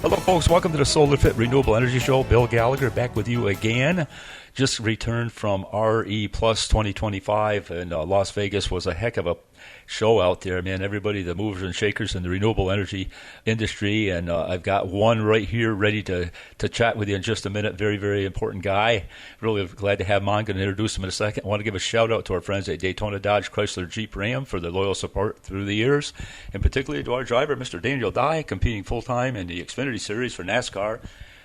Hello, folks. Welcome to the Solar Fit Renewable Energy Show. Bill Gallagher back with you again. Just returned from RE Plus 2025, and Las Vegas was a heck of a show out there, man. Everybody, the movers and shakers in the renewable energy industry, and I've got one right here ready to chat with you in just a minute. Very, very important guy. Really glad to have him on. Going to introduce him in a second. I want to give a shout out to our friends at Daytona Dodge Chrysler Jeep Ram for their loyal support through the years, and particularly to our driver, Mr. Daniel Dye, competing full-time in the Xfinity Series for NASCAR,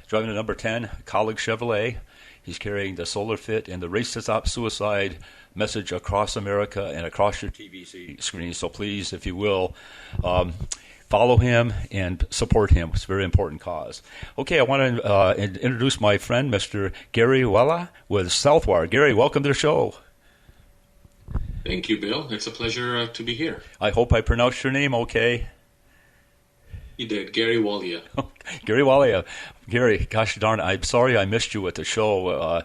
driving the number 10 Colleague Chevrolet. He's carrying the Solar Fit and the Race to Stop Suicide message across America and across your TV screen. So please, if you will, follow him and support him. It's a very important cause. Okay, I want to introduce my friend, Mr. Gary Wella with Southwire. Gary, welcome to the show. Thank you, Bill. It's a pleasure to be here. I hope I pronounced your name okay. You did. Gary Walia. Gary Walia. Gary, gosh darn it, I'm sorry I missed you at the show.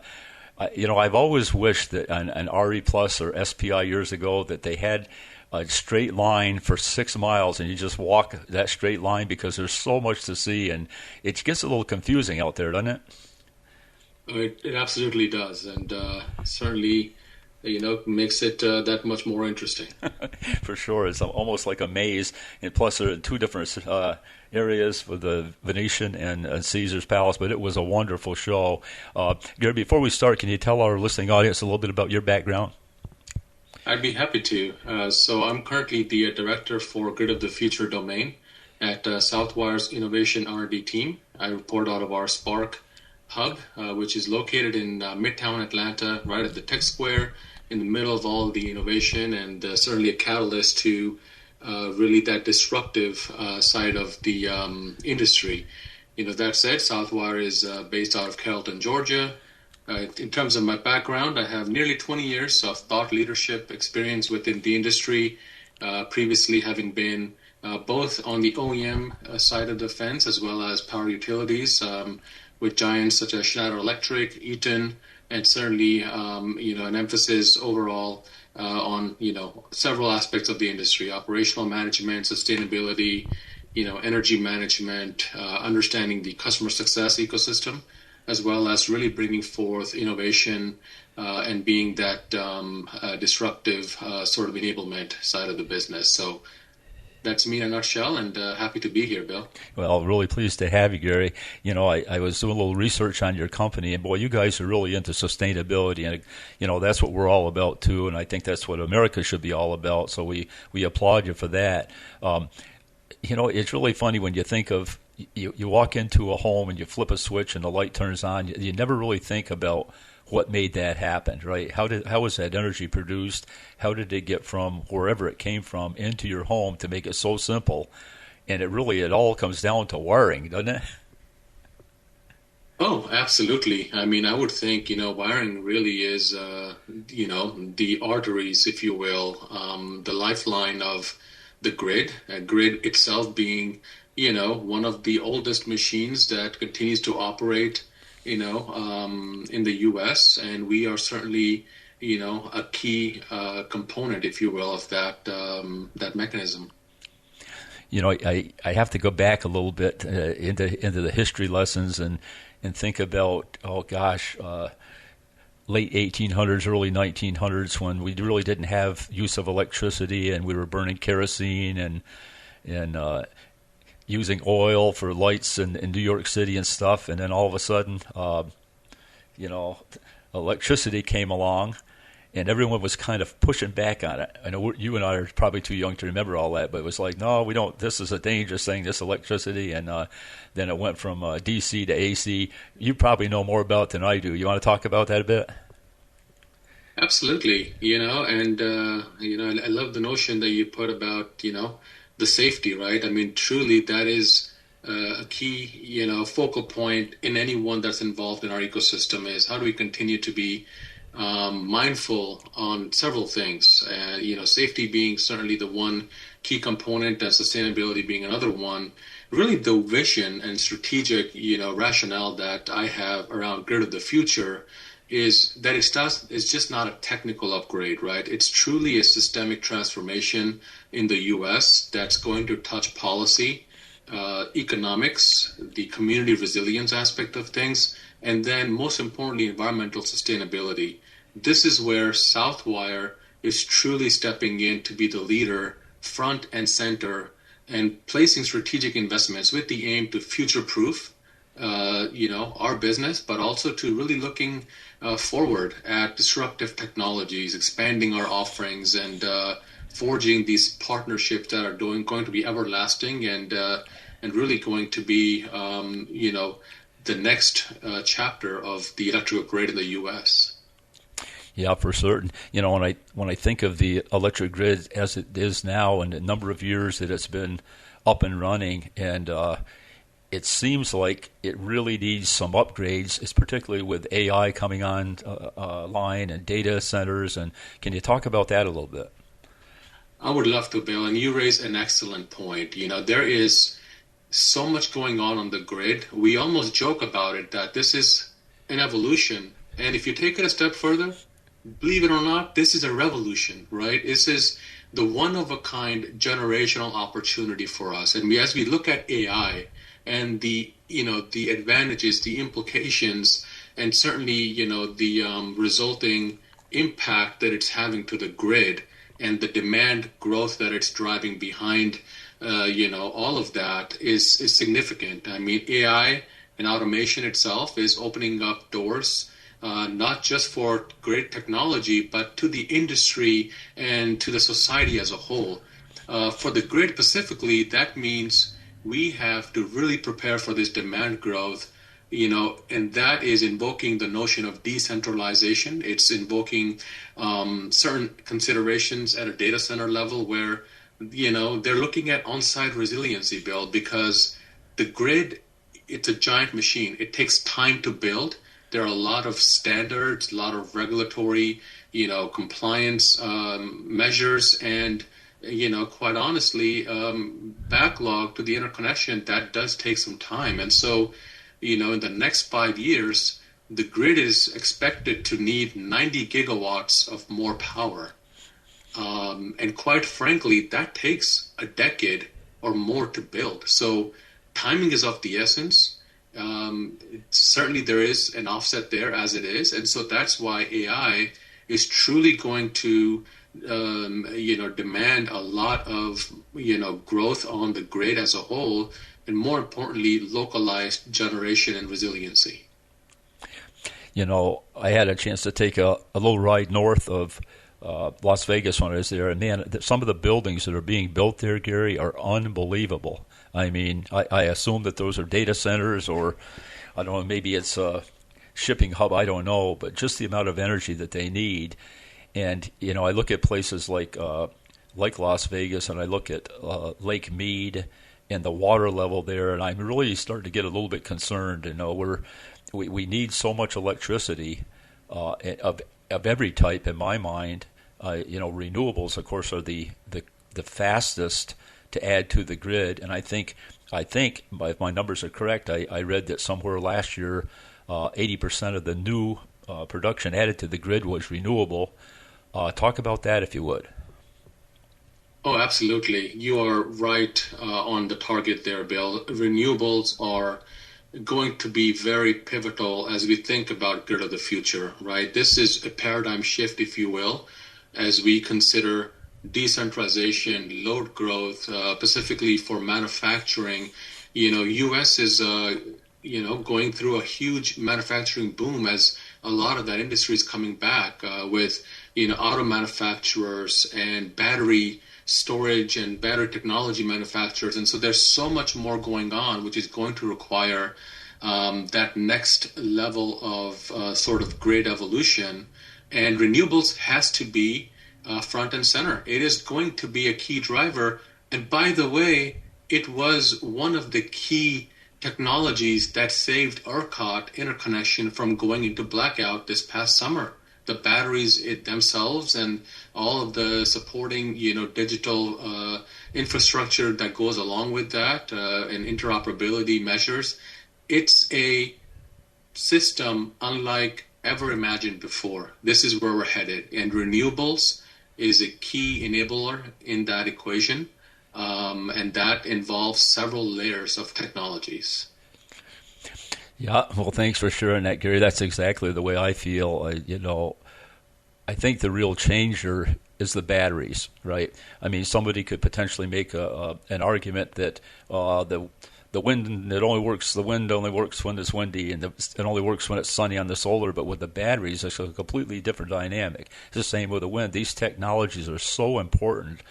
I've always wished that an RE Plus or SPI years ago that they had a straight line for 6 miles and you just walk that straight line because there's so much to see, and it gets a little confusing out there, doesn't it? It absolutely does, and certainly, makes it that much more interesting. For sure. It's almost like a maze, and plus there are two different areas for the Venetian and Caesar's Palace, but it was a wonderful show. Gary, before we start, can you tell our listening audience a little bit about your background? I'd be happy to. So I'm currently the director for Grid of the Future domain at Southwire's Innovation R&D team. I report out of our Spark hub, which is located in Midtown Atlanta, right at the Tech Square, in the middle of all the innovation, and certainly a catalyst to really that disruptive side of the industry. That said, Southwire is based out of Carrollton, Georgia. In terms of my background, I have nearly 20 years of thought leadership experience within the industry, previously having been both on the OEM side of the fence as well as power utilities with giants such as Schneider Electric, Eaton, and certainly, an emphasis overall on, several aspects of the industry: operational management, sustainability, energy management, understanding the customer success ecosystem, as well as really bringing forth innovation and being that disruptive sort of enablement side of the business. So that's me in a nutshell, and happy to be here, Bill. Well, really pleased to have you, Gary. I was doing a little research on your company, and boy, you guys are really into sustainability, and that's what we're all about too, and I think that's what America should be all about. So we applaud you for that. It's really funny when you think of you walk into a home and you flip a switch and the light turns on. You never really think about what made that happen, right? How was that energy produced? How did it get from wherever it came from into your home to make it so simple? And it all comes down to wiring, doesn't it? Oh, absolutely. I mean, I would think, wiring really is, the arteries, if you will, the lifeline of the grid, grid itself being, one of the oldest machines that continues to operate in the U.S., and we are certainly, a key component, if you will, of that mechanism. I have to go back a little bit into the history lessons and think about, late 1800s, early 1900s, when we really didn't have use of electricity and we were burning kerosene and using oil for lights in New York City and stuff, and then all of a sudden, electricity came along, and everyone was kind of pushing back on it. I know you and I are probably too young to remember all that, but it was like, no, we don't. This is a dangerous thing, this electricity, and then it went from DC to AC. You probably know more about it than I do. You want to talk about that a bit? Absolutely, and I love the notion that you put about the safety, right? I mean, truly, that is a key, focal point in anyone that's involved in our ecosystem is how do we continue to be mindful on several things, safety being certainly the one key component and sustainability being another one. Really the vision and strategic, rationale that I have around Grid of the Future is that it's just not a technical upgrade, right? It's truly a systemic transformation in the U.S. that's going to touch policy economics, the community resilience aspect of things, and then most importantly, environmental sustainability. This is where Southwire is truly stepping in to be the leader, front and center, and placing strategic investments with the aim to future-proof, our business, but also to really looking forward at disruptive technologies, expanding our offerings, and forging these partnerships that are going to be everlasting and really going to be, the next chapter of the electrical grid in the U.S. Yeah, for certain. When I think of the electric grid as it is now and the number of years that it's been up and running, and it seems like it really needs some upgrades, it's particularly with AI coming on line and data centers. And can you talk about that a little bit? I would love to, Bill, and you raise an excellent point. There is so much going on the grid. We almost joke about it that this is an evolution. And if you take it a step further, believe it or not, this is a revolution, right? This is the one-of-a-kind generational opportunity for us. And as we look at AI and the advantages, the implications, and certainly, the resulting impact that it's having to the grid and the demand growth that it's driving behind, all of that is significant. I mean, AI and automation itself is opening up doors not just for great technology, but to the industry and to the society as a whole. For the grid specifically, that means we have to really prepare for this demand growth, and that is invoking the notion of decentralization. It's invoking certain considerations at a data center level where, they're looking at on-site resiliency build because the grid, it's a giant machine. It takes time to build. There are a lot of standards, a lot of regulatory, compliance measures, and, quite honestly, backlog to the interconnection. That does take some time. And so, in the next 5 years, the grid is expected to need 90 gigawatts of more power. And quite frankly, that takes a decade or more to build. So timing is of the essence. Certainly there is an offset there as it is. And so that's why AI is truly going to, demand a lot of, growth on the grid as a whole, and more importantly, localized generation and resiliency. I had a chance to take a little ride north of Las Vegas when I was there, and man, some of the buildings that are being built there, Gary, are unbelievable. I mean, I assume that those are data centers, or I don't know, maybe it's a shipping hub, I don't know, but just the amount of energy that they need. And, I look at places like Las Vegas, and I look at Lake Mead and the water level there, and I'm really starting to get a little bit concerned. We need so much electricity of every type, in my mind. Renewables, of course, are the fastest to add to the grid, and I think if my numbers are correct, I read that somewhere last year 80% of the new production added to the grid was renewable. Talk about that if you would. Oh, absolutely. You are right on the target there, Bill. Renewables are going to be very pivotal as we think about grid of the future, right? This is a paradigm shift, if you will, as we consider decentralization, load growth, specifically for manufacturing. U.S. is, going through a huge manufacturing boom as a lot of that industry is coming back with, auto manufacturers and battery storage and battery technology manufacturers. And so there's so much more going on, which is going to require that next level of sort of grid evolution. And renewables has to be front and center. It is going to be a key driver. And by the way, it was one of the key technologies that saved ERCOT interconnection from going into blackout this past summer. The batteries themselves and all of the supporting, digital infrastructure that goes along with that and interoperability measures. It's a system unlike ever imagined before. This is where we're headed, and renewables is a key enabler in that equation. and that involves several layers of technologies. Yeah, well, thanks for sharing that, Gary. That's exactly the way I feel. I think the real changer is the batteries, right? I mean, somebody could potentially make an argument that the wind only works when it's windy, and it only works when it's sunny on the solar. But with the batteries, it's a completely different dynamic. It's the same with the wind. These technologies are so important.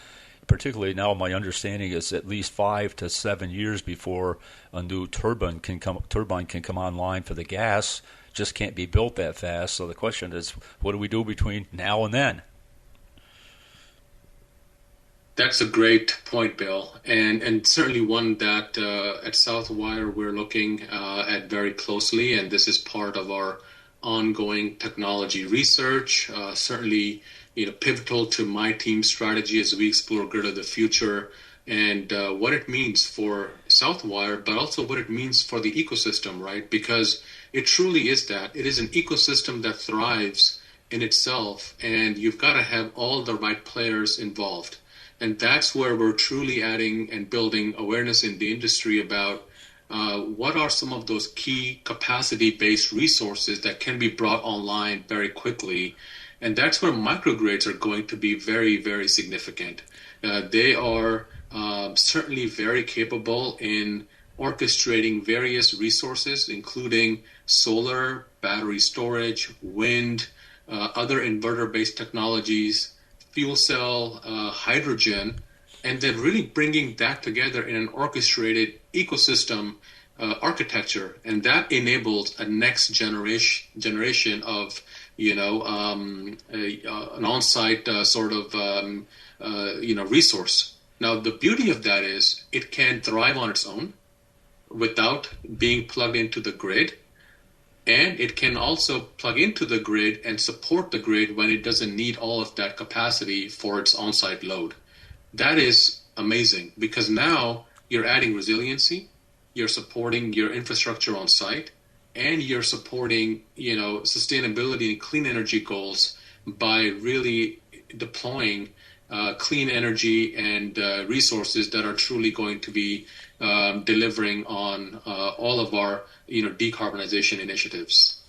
Particularly now, my understanding is at least 5 to 7 years before a new turbine can come online for the gas. Just can't be built that fast. So the question is, what do we do between now and then? That's a great point, Bill, and certainly one that at Southwire we're looking at very closely, and this is part of our ongoing technology research. Certainly, pivotal to my team's strategy as we explore grid of the future and what it means for Southwire, but also what it means for the ecosystem, right? Because it truly is that. It is an ecosystem that thrives in itself, and you've got to have all the right players involved. And that's where we're truly adding and building awareness in the industry about what are some of those key capacity-based resources that can be brought online very quickly. And that's where microgrids are going to be very, very significant. They are certainly very capable in orchestrating various resources, including solar, battery storage, wind, other inverter-based technologies, fuel cell, hydrogen, and then really bringing that together in an orchestrated ecosystem architecture. And that enables a next generation of an on-site resource. Now, the beauty of that is it can thrive on its own without being plugged into the grid, and it can also plug into the grid and support the grid when it doesn't need all of that capacity for its on-site load. That is amazing because now you're adding resiliency, you're supporting your infrastructure on site, and you're supporting, sustainability and clean energy goals by really deploying clean energy and resources that are truly going to be delivering on all of our, decarbonization initiatives.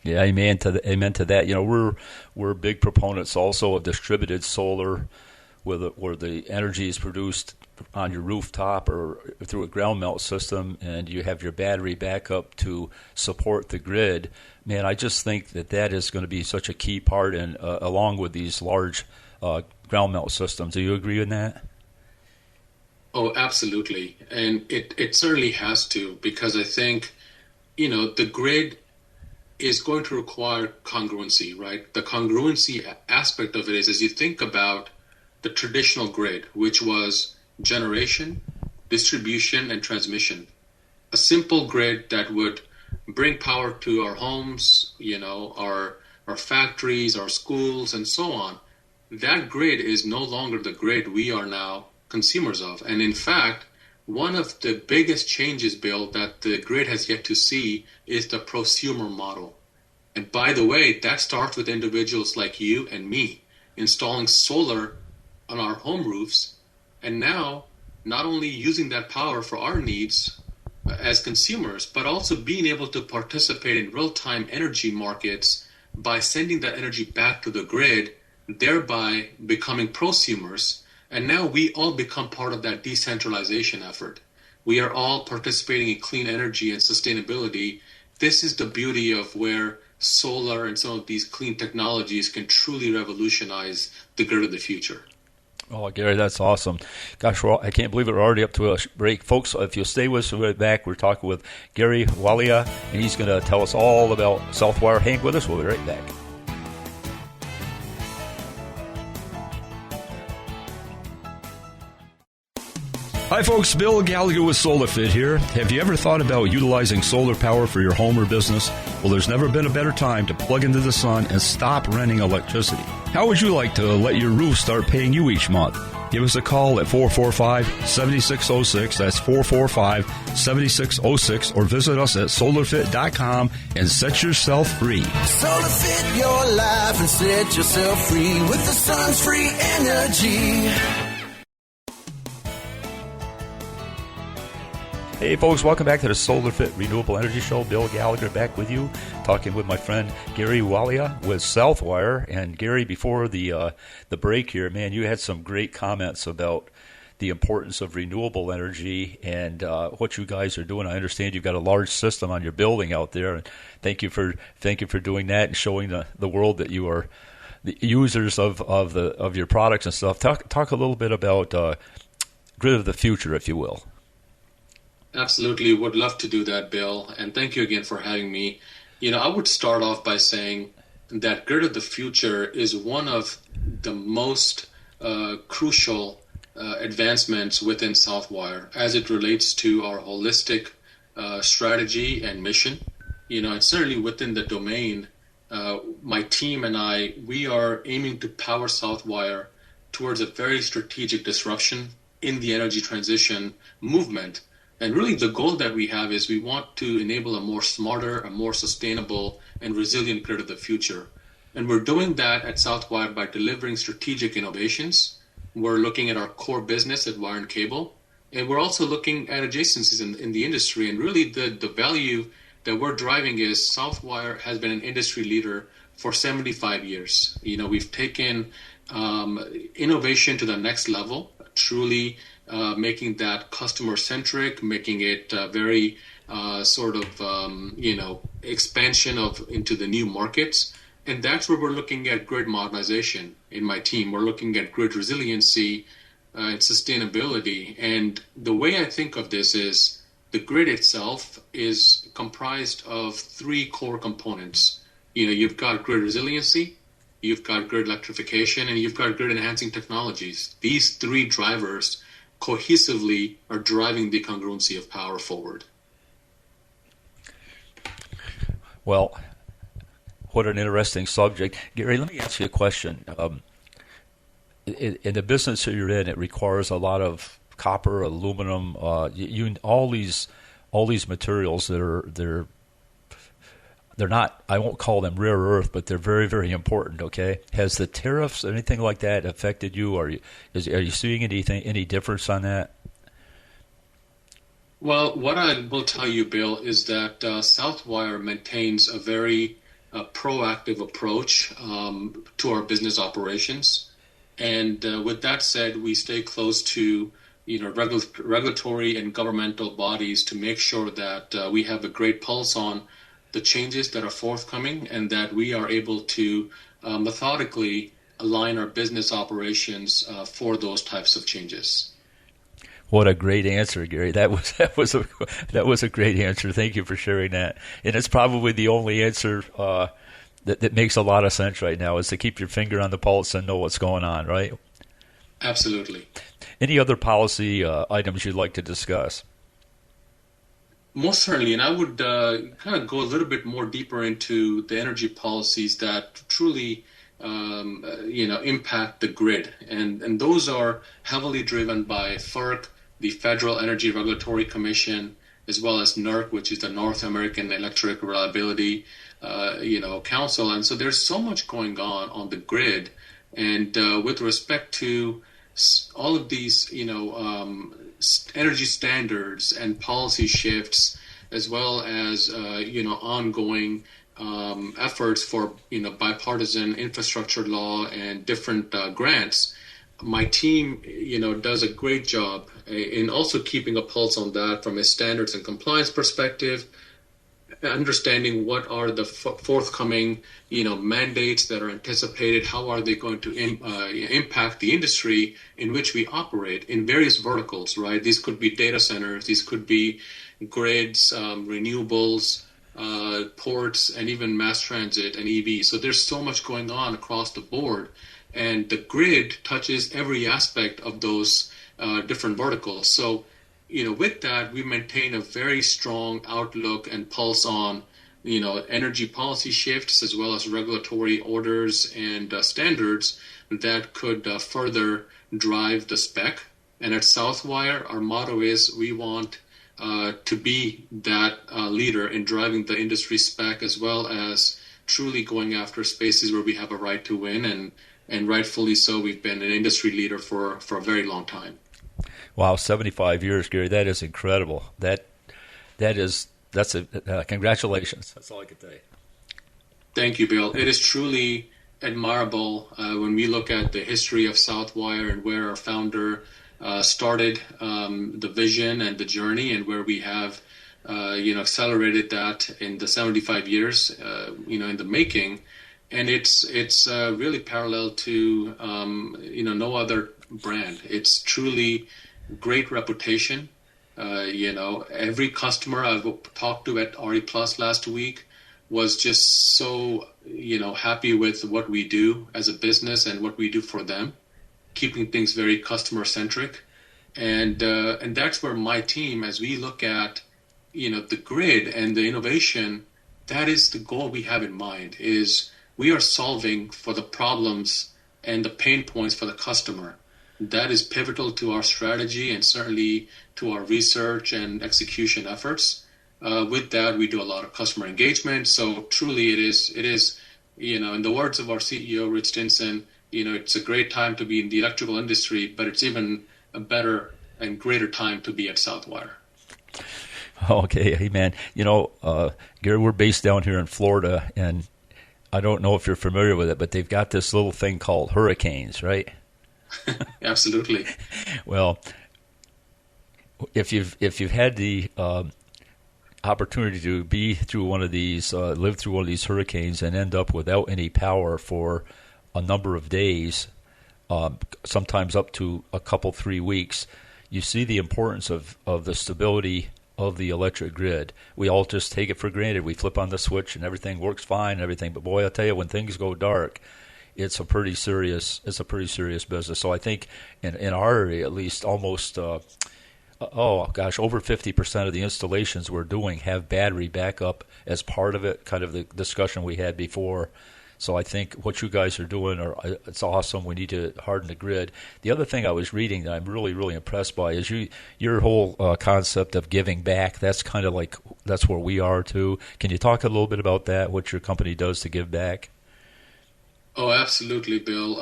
Yeah, amen to that. We're big proponents also of distributed solar, where the energy is produced on your rooftop or through a ground mount system, and you have your battery backup to support the grid. Man, I just think that is going to be such a key part, and along with these large ground mount systems. Do you agree with that? Oh, absolutely. And it certainly has to, because I think, the grid is going to require congruency, right? The congruency aspect of it is, as you think about the traditional grid, which was generation, distribution, and transmission. A simple grid that would bring power to our homes, our factories, our schools, and so on. That grid is no longer the grid we are now consumers of. And in fact, one of the biggest changes, Bill, that the grid has yet to see is the prosumer model. And by the way, that starts with individuals like you and me installing solar on our home roofs, and now not only using that power for our needs as consumers, but also being able to participate in real-time energy markets by sending that energy back to the grid, thereby becoming prosumers. And now we all become part of that decentralization effort. We are all participating in clean energy and sustainability. This is the beauty of where solar and some of these clean technologies can truly revolutionize the grid of the future. Oh, Gary, that's awesome. Gosh, I can't believe we're already up to a break. Folks, if you'll stay with us right back, we're talking with Gary Walia, and he's going to tell us all about Southwire. Hang with us. We'll be right back. Hi folks, Bill Gallagher with SolarFit here. Have you ever thought about utilizing solar power for your home or business? Well, there's never been a better time to plug into the sun and stop renting electricity. How would you like to let your roof start paying you each month? Give us a call at 445-7606. That's 445-7606, or visit us at solarfit.com and set yourself free. SolarFit your life and set yourself free with the sun's free energy. Hey folks, welcome back to the Solar Fit Renewable Energy Show. Bill Gallagher back with you, talking with my friend Gary Walia with Southwire. And Gary, before the break here, man, you had some great comments about the importance of renewable energy and what you guys are doing. I understand you've got a large system on your building out there, and thank you for doing that and showing the world that you are the users of your products and stuff. Talk a little bit about grid of the future, if you will. Absolutely. Would love to do that, Bill. And thank you again for having me. I would start off by saying that Grid of the Future is one of the most crucial advancements within Southwire as it relates to our holistic strategy and mission. And certainly within the domain, my team and I, we are aiming to power Southwire towards a very strategic disruption in the energy transition movement. And really the goal that we have is we want to enable a more smarter, a more sustainable and resilient grid of the future. And we're doing that at Southwire by delivering strategic innovations. We're looking at our core business at Wire and Cable. And we're also looking at adjacencies in the industry. And really the value that we're driving is Southwire has been an industry leader for 75 years. We've taken innovation to the next level, truly making that customer-centric, making it very expansion into the new markets. And that's where we're looking at grid modernization in my team. We're looking at grid resiliency and sustainability. And the way I think of this is the grid itself is comprised of three core components. You've got grid resiliency, you've got grid electrification, and you've got grid enhancing technologies. These three drivers cohesively are driving the congruency of power forward. Well, what an interesting subject. Gary, let me ask you a question. In the business that you're in, it requires a lot of copper, aluminum, all these materials that they're not, I won't call them rare earth, but they're very, very important, okay? Has the tariffs, anything like that affected you? Are you seeing any difference on that? Well, what I will tell you, Bill, is that Southwire maintains a very proactive approach to our business operations. And with that said, we stay close to regulatory and governmental bodies to make sure that we have a great pulse on the changes that are forthcoming and that we are able to methodically align our business operations for those types of changes. What a great answer, Gary. That was a great answer. Thank you for sharing that. And it's probably the only answer that makes a lot of sense right now, is to keep your finger on the pulse and know what's going on, right? Absolutely. Any other policy items you'd like to discuss? Most certainly, and I would kind of go a little bit more deeper into the energy policies that truly, impact the grid, and those are heavily driven by FERC, the Federal Energy Regulatory Commission, as well as NERC, which is the North American Electric Reliability, Council, and so there's so much going on the grid, and with respect to all of these, energy standards and policy shifts, as well as ongoing efforts for bipartisan infrastructure law and different grants. My team does a great job in also keeping a pulse on that from a standards and compliance perspective, understanding what are the forthcoming mandates that are anticipated, how are they going to impact the industry in which we operate in various verticals, right? These could be data centers, these could be grids, renewables, ports, and even mass transit and EV. So there's so much going on across the board, and the grid touches every aspect of those different verticals. So with that, we maintain a very strong outlook and pulse on, energy policy shifts, as well as regulatory orders and standards that could further drive the spec. And at Southwire, our motto is we want to be that leader in driving the industry spec, as well as truly going after spaces where we have a right to win. And rightfully so, we've been an industry leader for a very long time. Wow, 75 years, Gary. That is incredible. That that's a congratulations. That's all I can say. Thank you, Bill. It is truly admirable when we look at the history of Southwire and where our founder started the vision and the journey, and where we have accelerated that in the 75 years in the making. And it's really parallel to no other brand. It's truly great reputation. Every customer I've talked to at RE Plus last week was just so happy with what we do as a business and what we do for them, keeping things very customer centric. And that's where my team, as we look at the grid and the innovation, that is the goal we have in mind. Is we are solving for the problems and the pain points for the customer. That is pivotal to our strategy and certainly to our research and execution efforts. With that, we do a lot of customer engagement. So truly, it is, in the words of our CEO, Rich Stinson, it's a great time to be in the electrical industry, but it's even a better and greater time to be at Southwire. Okay, hey man, Gary, we're based down here in Florida, and I don't know if you're familiar with it, but they've got this little thing called hurricanes, right? Absolutely. Well, if you've had the opportunity to be through one of these, live through one of these hurricanes, and end up without any power for a number of days, sometimes up to a couple, 3 weeks, you see the importance of the stability of the electric grid. We all just take it for granted. We flip on the switch and everything works fine and everything. But boy, I'll tell you, when things go dark, it's a pretty serious business. So I think in our area, at least, almost over 50% of the installations we're doing have battery backup as part of it, kind of the discussion we had before. So I think what you guys are doing it's awesome. We need to harden the grid. The other thing I was reading that I'm really, really impressed by is your whole concept of giving back. That's kind of like, that's where we are too. Can you talk a little bit about that, what your company does to give back? Oh, absolutely, Bill.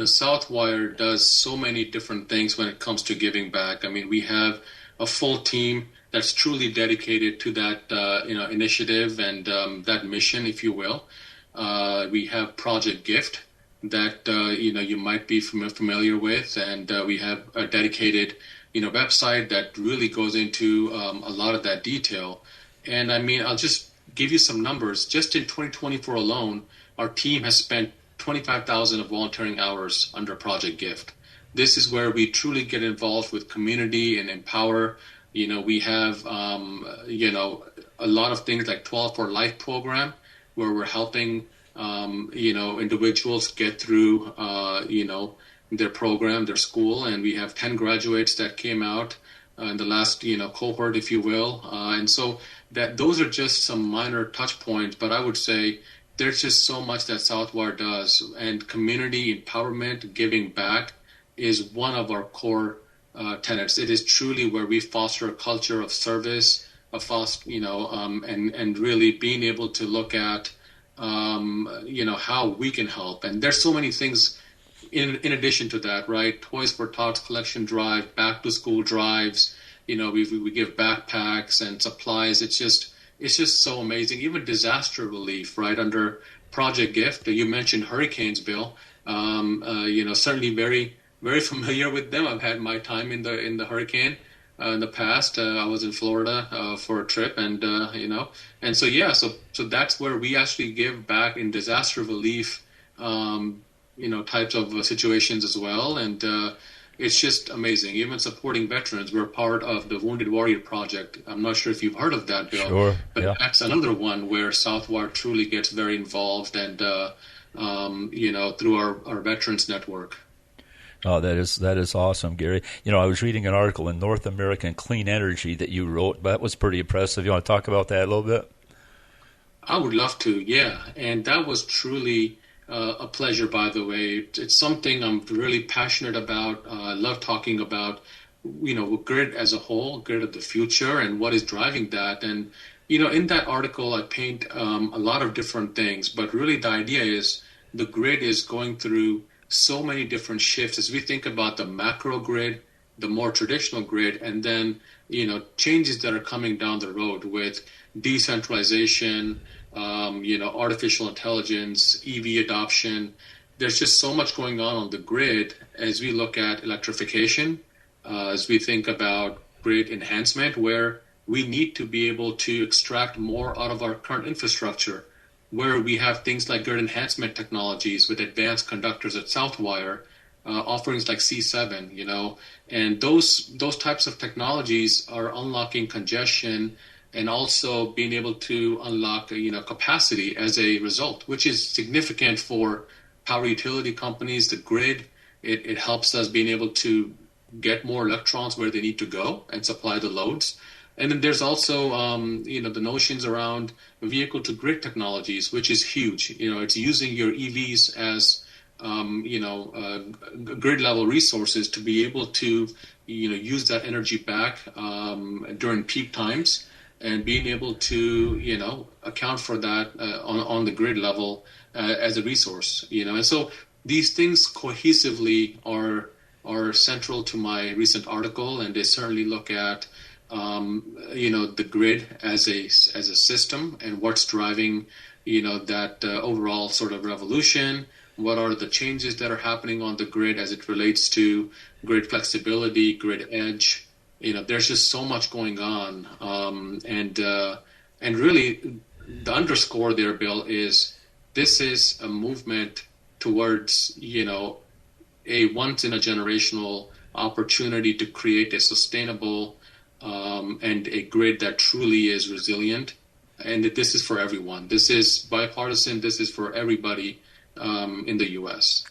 Southwire does so many different things when it comes to giving back. I mean, we have a full team that's truly dedicated to that, initiative and that mission, if you will. We have Project Gift that, you might be familiar with, and we have a dedicated, website that really goes into a lot of that detail. And I mean, I'll just give you some numbers. Just in 2024 alone, our team has spent 25,000 of volunteering hours under Project Gift. This is where we truly get involved with community and empower. We have, a lot of things like 12 for Life program, where we're helping, individuals get through, their program, their school. And we have 10 graduates that came out in the last, cohort, if you will. And so those are just some minor touch points, but I would say there's just so much that Southwire does, and community empowerment, giving back, is one of our core tenets. It is truly where we foster a culture of service, and really being able to look at, how we can help. And there's so many things in addition to that, right? Toys for Tots collection drive, back to school drives. We give backpacks and supplies. It's just so amazing. Even disaster relief, right? Under Project Gift, you mentioned hurricanes, Bill. Certainly very, very familiar with them. I've had my time in the hurricane in the past. I was in Florida for a trip, and so that's where we actually give back in disaster relief, types of situations as well. And it's just amazing. Even supporting veterans, we're part of the Wounded Warrior Project. I'm not sure if you've heard of that, Bill. Sure. But yeah. That's another one where Southwire truly gets very involved, and through our veterans network. Oh, that is awesome, Gary. I was reading an article in North American Clean Energy that you wrote. That was pretty impressive. You want to talk about that a little bit? I would love to, yeah. And that was truly a pleasure, by the way. It's something I'm really passionate about. I love talking about, grid as a whole, grid of the future, and what is driving that. And, in that article, I paint a lot of different things. But really the idea is the grid is going through so many different shifts. As we think about the macro grid, the more traditional grid, and then changes that are coming down the road with decentralization, artificial intelligence, EV adoption. There's just so much going on the grid as we look at electrification, as we think about grid enhancement, where we need to be able to extract more out of our current infrastructure, where we have things like grid enhancement technologies with advanced conductors at Southwire, offerings like C7, and those types of technologies are unlocking congestion and also being able to unlock, capacity as a result, which is significant for power utility companies, the grid. It helps us being able to get more electrons where they need to go and supply the loads. And then there's also, the notions around vehicle-to-grid technologies, which is huge. It's using your EVs as, grid-level resources to be able to, use that energy back during peak times, and being able to, account for that on the grid level as a resource. And so these things cohesively are central to my recent article, and they certainly look at the grid as a system and what's driving, that overall sort of revolution. What are the changes that are happening on the grid as it relates to grid flexibility, grid edge? There's just so much going on. And really the underscore there, Bill, is this is a movement towards, a once in a generational opportunity to create a sustainable and a grid that truly is resilient. And this is for everyone. This is bipartisan. This is for everybody in the U.S.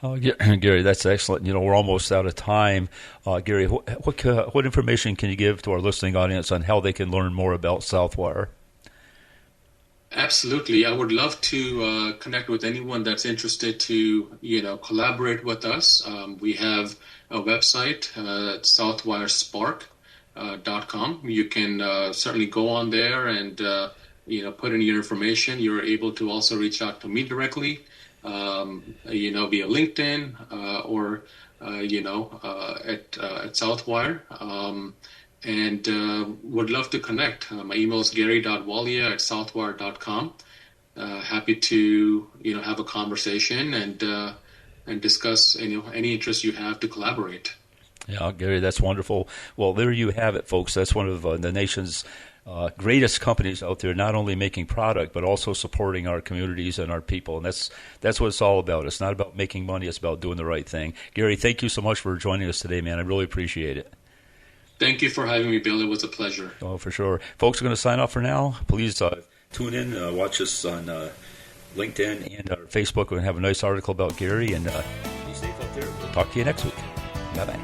Oh, Gary, that's excellent. We're almost out of time. Gary, what information can you give to our listening audience on how they can learn more about Southwire? Absolutely. I would love to connect with anyone that's interested to, collaborate with us. We have a website, southwirespark.com. You can certainly go on there and, put in your information. You're able to also reach out to me directly, via LinkedIn or, at Southwire. And would love to connect. My email is gary.walia@southwire.com. Happy to, have a conversation and discuss, any interest you have to collaborate. Yeah, Gary, that's wonderful. Well, there you have it, folks. That's one of the nation's greatest companies out there, not only making product, but also supporting our communities and our people. And that's what it's all about. It's not about making money. It's about doing the right thing. Gary, thank you so much for joining us today, man. I really appreciate it. Thank you for having me, Bill. It was a pleasure. Oh, for sure. Folks are going to sign off for now. Please tune in, watch us on LinkedIn and our Facebook. We're going to have a nice article about Gary, and be safe out there. We'll talk to you next week. Bye-bye.